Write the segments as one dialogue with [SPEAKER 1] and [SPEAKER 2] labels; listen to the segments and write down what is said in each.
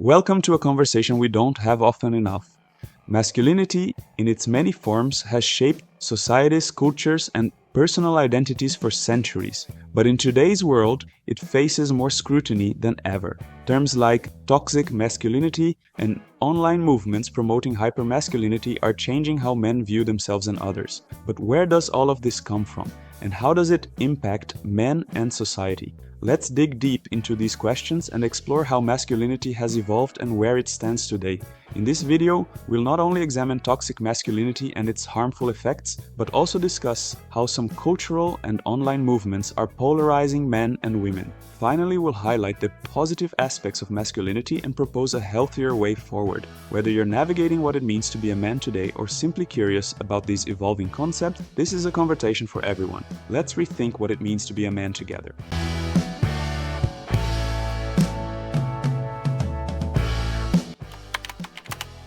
[SPEAKER 1] Welcome to a conversation we don't have often enough. Masculinity, in its many forms, has shaped societies, cultures, and personal identities for centuries. But in today's world, it faces more scrutiny than ever. Terms like toxic masculinity and online movements promoting hypermasculinity are changing how men view themselves and others. But where does all of this come from? And how does it impact men and society? Let's dig deep into these questions and explore how masculinity has evolved and where it stands today. In this video, we'll not only examine toxic masculinity and its harmful effects, but also discuss how some cultural and online movements are polarizing men and women. Finally, we'll highlight the positive aspects of masculinity and propose a healthier way forward. Whether you're navigating what it means to be a man today or simply curious about these evolving concepts, this is a conversation for everyone. Let's rethink what it means to be a man together.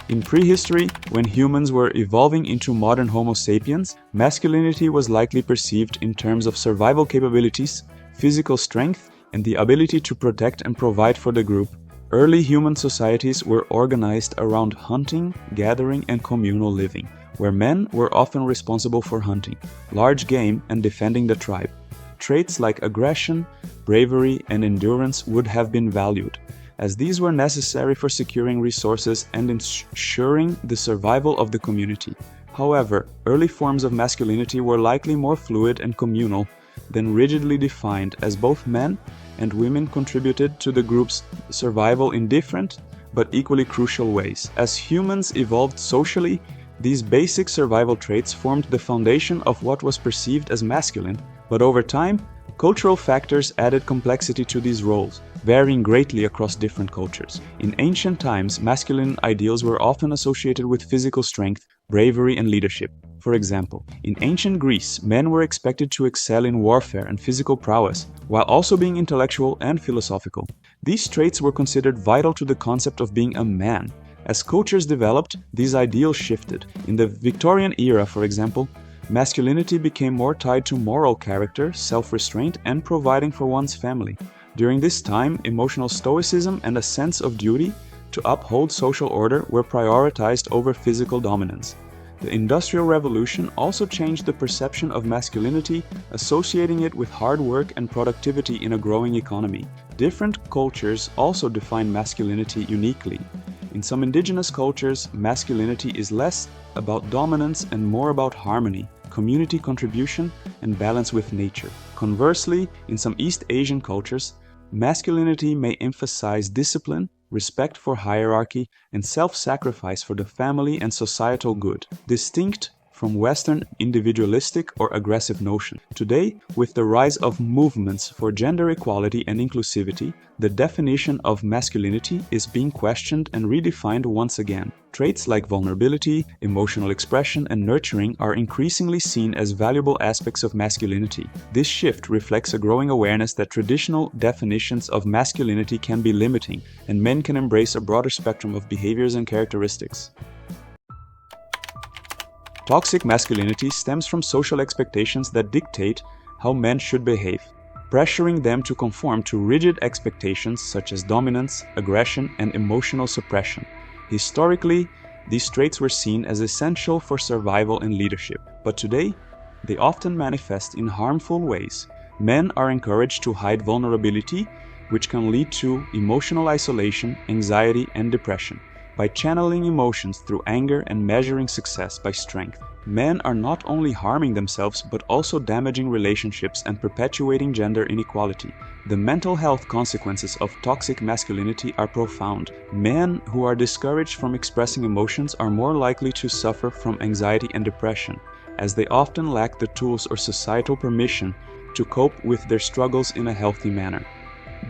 [SPEAKER 1] In prehistory, when humans were evolving into modern Homo sapiens, masculinity was likely perceived in terms of survival capabilities, physical strength, and the ability to protect and provide for the group. Early human societies were organized around hunting, gathering, and communal living, where men were often responsible for hunting large game and defending the tribe. Traits like aggression, bravery, and endurance would have been valued, as these were necessary for securing resources and ensuring the survival of the community. However, early forms of masculinity were likely more fluid and communal than rigidly defined, as both men and women contributed to the group's survival in different but equally crucial ways. As humans evolved socially, these basic survival traits formed the foundation of what was perceived as masculine, but over time, cultural factors added complexity to these roles, varying greatly across different cultures. In ancient times, masculine ideals were often associated with physical strength, bravery, and leadership. For example, in ancient Greece, men were expected to excel in warfare and physical prowess, while also being intellectual and philosophical. These traits were considered vital to the concept of being a man. As cultures developed, these ideals shifted. In the Victorian era, for example, masculinity became more tied to moral character, self-restraint, and providing for one's family. During this time, emotional stoicism and a sense of duty to uphold social order were prioritized over physical dominance. The Industrial Revolution also changed the perception of masculinity, associating it with hard work and productivity in a growing economy. Different cultures also define masculinity uniquely. In some indigenous cultures, masculinity is less about dominance and more about harmony, community contribution, and balance with nature. Conversely, in some East Asian cultures, masculinity may emphasize discipline, respect for hierarchy, and self-sacrifice for the family and societal good, distinct from Western individualistic or aggressive notion. Today, with the rise of movements for gender equality and inclusivity, the definition of masculinity is being questioned and redefined once again. Traits like vulnerability, emotional expression, and nurturing are increasingly seen as valuable aspects of masculinity. This shift reflects a growing awareness that traditional definitions of masculinity can be limiting, and men can embrace a broader spectrum of behaviors and characteristics. Toxic masculinity stems from social expectations that dictate how men should behave, pressuring them to conform to rigid expectations such as dominance, aggression, and emotional suppression. Historically, these traits were seen as essential for survival and leadership, but today, they often manifest in harmful ways. Men are encouraged to hide vulnerability, which can lead to emotional isolation, anxiety, and depression. By channeling emotions through anger and measuring success by strength, men are not only harming themselves but also damaging relationships and perpetuating gender inequality. The mental health consequences of toxic masculinity are profound. Men who are discouraged from expressing emotions are more likely to suffer from anxiety and depression, as they often lack the tools or societal permission to cope with their struggles in a healthy manner.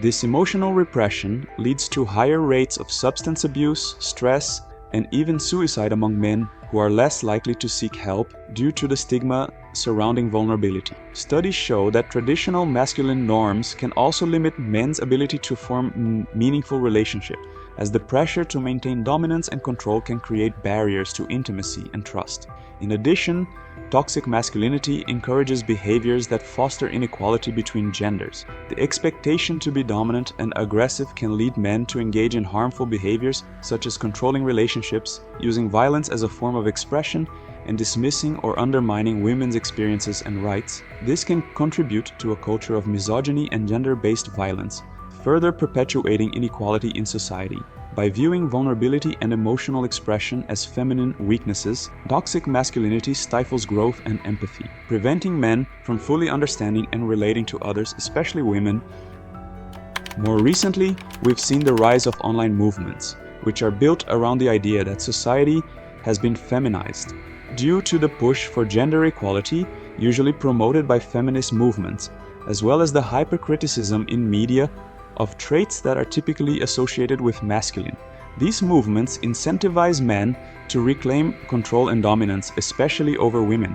[SPEAKER 1] This emotional repression leads to higher rates of substance abuse, stress, and even suicide among men who are less likely to seek help due to the stigma surrounding vulnerability. Studies show that traditional masculine norms can also limit men's ability to form meaningful relationships. as the pressure to maintain dominance and control can create barriers to intimacy and trust. In addition, toxic masculinity encourages behaviors that foster inequality between genders. The expectation to be dominant and aggressive can lead men to engage in harmful behaviors such as controlling relationships, using violence as a form of expression, and dismissing or undermining women's experiences and rights. This can contribute to a culture of misogyny and gender-based violence, further perpetuating inequality in society. By viewing vulnerability and emotional expression as feminine weaknesses, toxic masculinity stifles growth and empathy, preventing men from fully understanding and relating to others, especially women. More recently, we've seen the rise of online movements, which are built around the idea that society has been feminized. Due to the push for gender equality, usually promoted by feminist movements, as well as the hypercriticism in media of traits that are typically associated with masculine. These movements incentivize men to reclaim control and dominance, especially over women.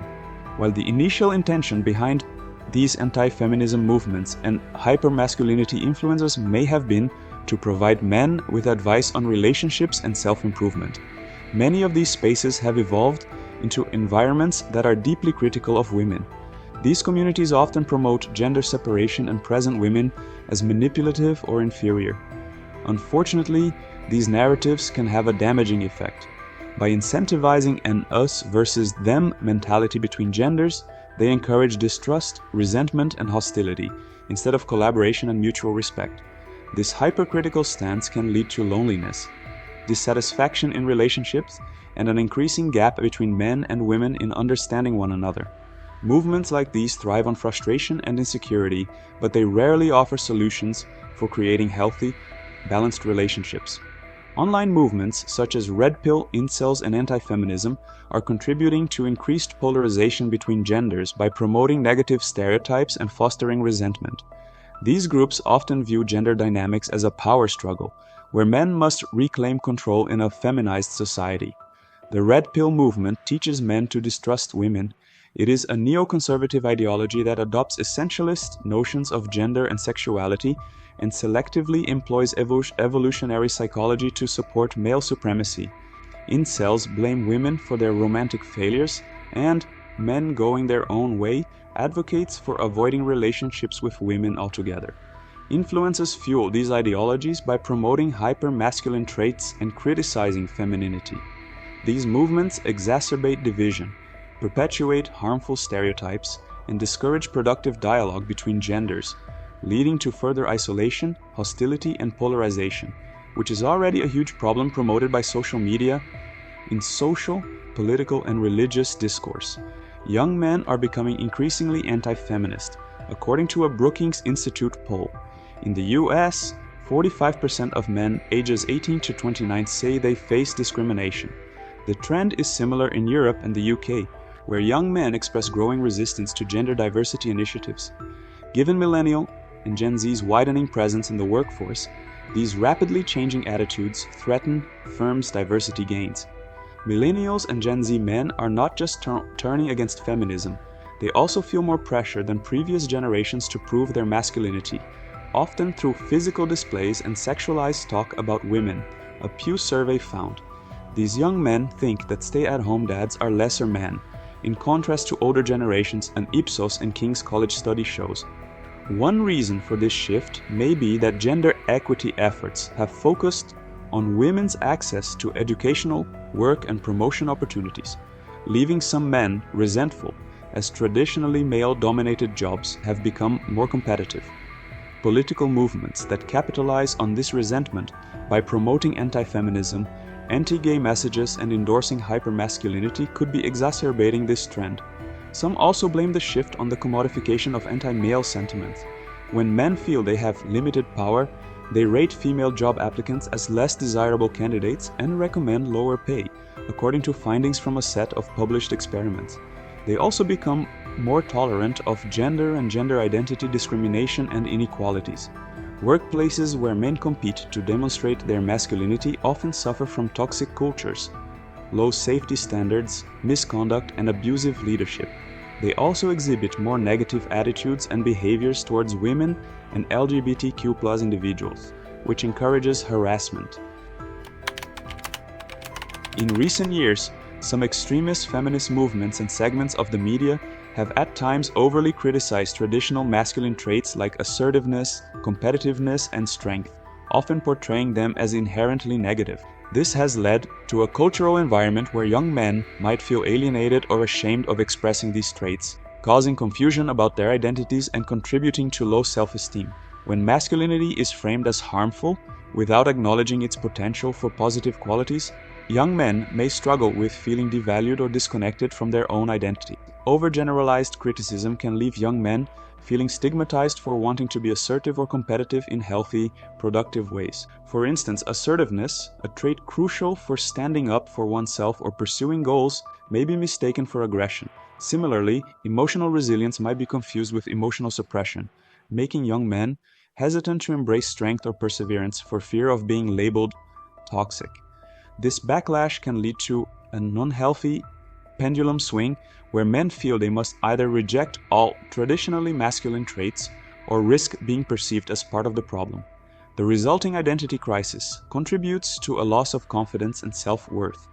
[SPEAKER 1] While the initial intention behind these anti-feminism movements and hypermasculinity influencers may have been to provide men with advice on relationships and self-improvement, many of these spaces have evolved into environments that are deeply critical of women. These communities often promote gender separation and present women as manipulative or inferior. Unfortunately, these narratives can have a damaging effect. By incentivizing an us versus them mentality between genders, they encourage distrust, resentment, and hostility, instead of collaboration and mutual respect. This hypercritical stance can lead to loneliness, dissatisfaction in relationships, and an increasing gap between men and women in understanding one another. Movements like these thrive on frustration and insecurity, but they rarely offer solutions for creating healthy, balanced relationships. Online movements such as Red Pill, incels, and anti-feminism are contributing to increased polarization between genders by promoting negative stereotypes and fostering resentment. These groups often view gender dynamics as a power struggle, where men must reclaim control in a feminized society. The Red Pill movement teaches men to distrust women. It is a neoconservative ideology that adopts essentialist notions of gender and sexuality and selectively employs evolutionary psychology to support male supremacy. Incels blame women for their romantic failures, and men going their own way advocates for avoiding relationships with women altogether. Influencers fuel these ideologies by promoting hyper-masculine traits and criticizing femininity. These movements exacerbate division, perpetuate harmful stereotypes, and discourage productive dialogue between genders, leading to further isolation, hostility, and polarization, which is already a huge problem promoted by social media in social, political, and religious discourse. Young men are becoming increasingly anti-feminist, according to a Brookings Institute poll. In the US, 45% of men ages 18 to 29 say they face discrimination. The trend is similar in Europe and the UK, where young men express growing resistance to gender diversity initiatives. Given Millennial and Gen Z's widening presence in the workforce, these rapidly changing attitudes threaten firms' diversity gains. Millennials and Gen Z men are not just turning against feminism, they also feel more pressure than previous generations to prove their masculinity, often through physical displays and sexualized talk about women, a Pew survey found. These young men think that stay-at-home dads are lesser men, in contrast to older generations, an Ipsos and King's College study shows. One reason for this shift may be that gender equity efforts have focused on women's access to educational, work, and promotion opportunities, leaving some men resentful as traditionally male-dominated jobs have become more competitive. Political movements that capitalize on this resentment by promoting anti-feminism, anti-gay messages, and endorsing hypermasculinity could be exacerbating this trend. Some also blame the shift on the commodification of anti-male sentiments. When men feel they have limited power, they rate female job applicants as less desirable candidates and recommend lower pay, according to findings from a set of published experiments. They also become more tolerant of gender and gender identity discrimination and inequalities. Workplaces where men compete to demonstrate their masculinity often suffer from toxic cultures, low safety standards, misconduct, and abusive leadership. They also exhibit more negative attitudes and behaviors towards women and LGBTQ+ individuals, which encourages harassment. In recent years, some extremist feminist movements and segments of the media have at times overly criticized traditional masculine traits like assertiveness, competitiveness, and strength, often portraying them as inherently negative. This has led to a cultural environment where young men might feel alienated or ashamed of expressing these traits, causing confusion about their identities and contributing to low self-esteem. When masculinity is framed as harmful, without acknowledging its potential for positive qualities, young men may struggle with feeling devalued or disconnected from their own identity. Overgeneralized criticism can leave young men feeling stigmatized for wanting to be assertive or competitive in healthy, productive ways. For instance, assertiveness, a trait crucial for standing up for oneself or pursuing goals, may be mistaken for aggression. Similarly, emotional resilience might be confused with emotional suppression, making young men hesitant to embrace strength or perseverance for fear of being labeled toxic. This backlash can lead to an unhealthy pendulum swing where men feel they must either reject all traditionally masculine traits or risk being perceived as part of the problem. The resulting identity crisis contributes to a loss of confidence and self-worth.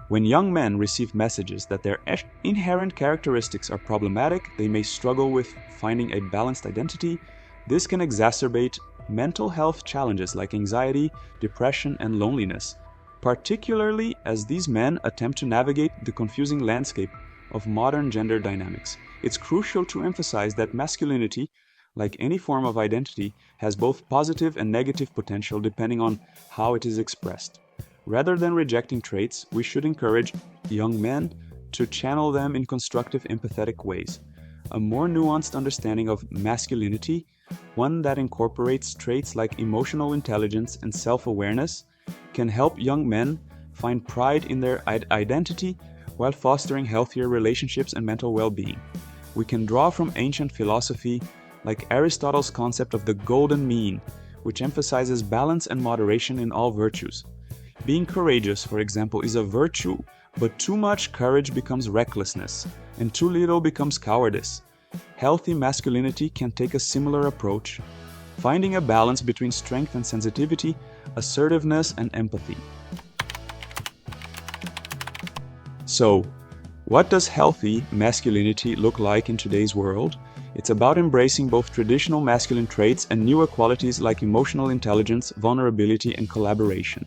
[SPEAKER 1] When young men receive messages that their inherent characteristics are problematic, they may struggle with finding a balanced identity. This can exacerbate mental health challenges like anxiety, depression, and loneliness, particularly as these men attempt to navigate the confusing landscape of modern gender dynamics. It's crucial to emphasize that masculinity, like any form of identity, has both positive and negative potential depending on how it is expressed. Rather than rejecting traits, we should encourage young men to channel them in constructive, empathetic ways. A more nuanced understanding of masculinity, one that incorporates traits like emotional intelligence and self-awareness, can help young men find pride in their identity while fostering healthier relationships and mental well-being. We can draw from ancient philosophy like Aristotle's concept of the golden mean, which emphasizes balance and moderation in all virtues. Being courageous, for example, is a virtue, but too much courage becomes recklessness, and too little becomes cowardice. Healthy masculinity can take a similar approach, finding a balance between strength and sensitivity, assertiveness and empathy. So, what does healthy masculinity look like in today's world? It's about embracing both traditional masculine traits and newer qualities like emotional intelligence, vulnerability, and collaboration.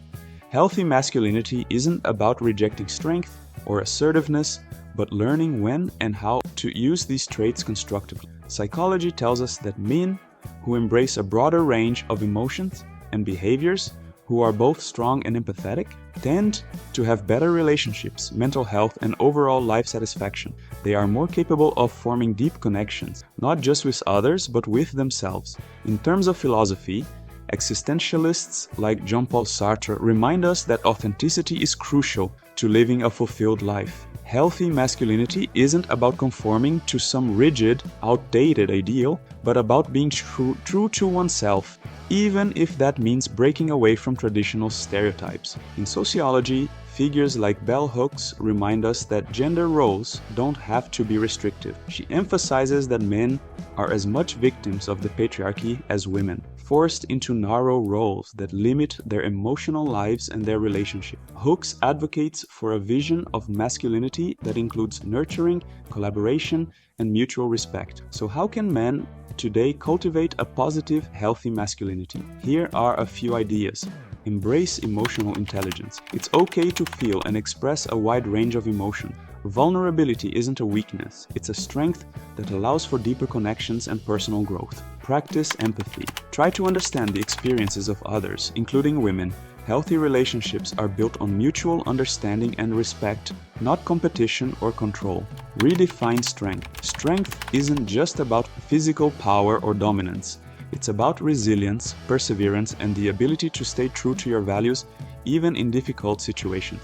[SPEAKER 1] Healthy masculinity isn't about rejecting strength or assertiveness, but learning when and how to use these traits constructively. Psychology tells us that men who embrace a broader range of emotions and behaviors, who are both strong and empathetic, tend to have better relationships, mental health, and overall life satisfaction. They are more capable of forming deep connections, not just with others, but with themselves. In terms of philosophy, existentialists like Jean-Paul Sartre remind us that authenticity is crucial to living a fulfilled life. Healthy masculinity isn't about conforming to some rigid, outdated ideal, but about being true to oneself, even if that means breaking away from traditional stereotypes. In sociology, figures like Bell Hooks remind us that gender roles don't have to be restrictive. She emphasizes that men are as much victims of the patriarchy as women, forced into narrow roles that limit their emotional lives and their relationship. Hooks advocates for a vision of masculinity that includes nurturing, collaboration, and mutual respect. So how can men today cultivate a positive, healthy masculinity? Here are a few ideas. Embrace emotional intelligence. It's okay to feel and express a wide range of emotion. Vulnerability isn't a weakness, it's a strength that allows for deeper connections and personal growth. Practice empathy. Try to understand the experiences of others, including women. Healthy relationships are built on mutual understanding and respect, not competition or control. Redefine strength. Strength isn't just about physical power or dominance. It's about resilience, perseverance, and the ability to stay true to your values even in difficult situations.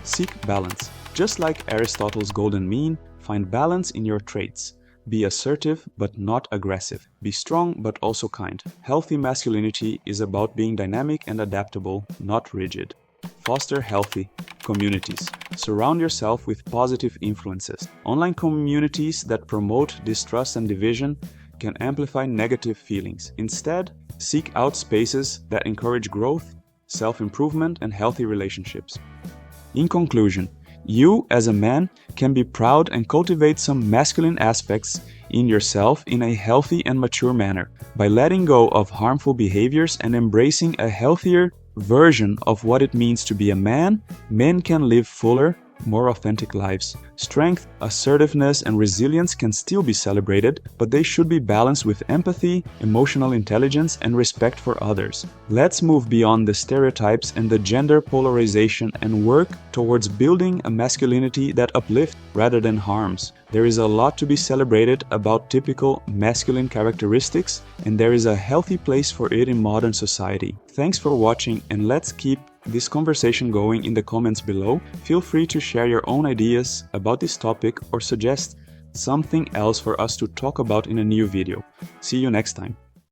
[SPEAKER 1] Seek balance. Just like Aristotle's golden mean, find balance in your traits. Be assertive but not aggressive. Be strong but also kind. Healthy masculinity is about being dynamic and adaptable, not rigid. Foster healthy communities. Surround yourself with positive influences. Online communities that promote distrust and division can amplify negative feelings. Instead, seek out spaces that encourage growth, self-improvement, and healthy relationships. In conclusion, you as a man can be proud and cultivate some masculine aspects in yourself in a healthy and mature manner. By letting go of harmful behaviors and embracing a healthier version of what it means to be a man, men can live fuller, more authentic lives. Strength, assertiveness, and resilience can still be celebrated, but they should be balanced with empathy, emotional intelligence, and respect for others. Let's move beyond the stereotypes and the gender polarization and work towards building a masculinity that uplifts rather than harms. There is a lot to be celebrated about typical masculine characteristics, and there is a healthy place for it in modern society. Thanks for watching, and let's keep this conversation going in the comments below. Feel free to share your own ideas about this topic or suggest something else for us to talk about in a new video. See you next time.